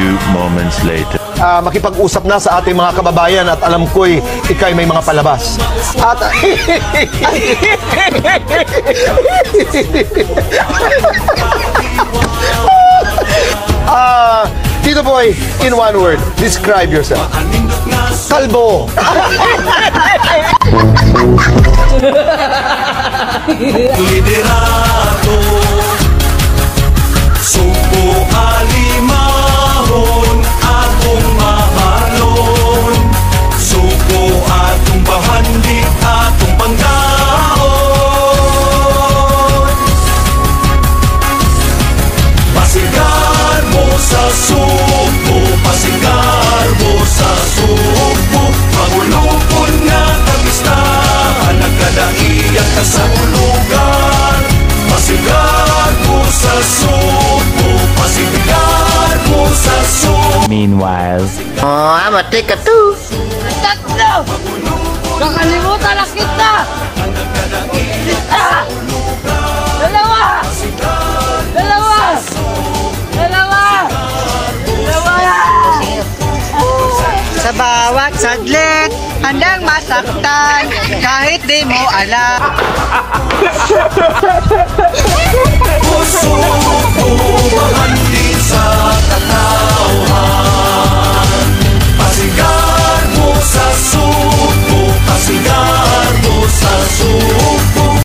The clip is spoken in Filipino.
few moments later. Makipag-usap na sa ating mga kababayan at alam ko'y ikay may mga palabas. At Tito Boy, in one word, describe yourself. Kalbo. Liderato, suko alimahon, atong mahalon, suko atong bahandit, atong panggaon. Pasigar mo sa suko, pasigar mo sa suko, magulupon nga kapistahan, nagkadaiyak ka sa ulugan. Pasigar mo sa suko, pasigar mo sa suko. Meanwhile, Oh, mati ka to. Tatlo! Kakalimutan na kita! Isa! Dalawa! Dalawa! Dalawa! Dalawa! Sa bawat sadlit, handang masaktan, kahit di mo alam. Puso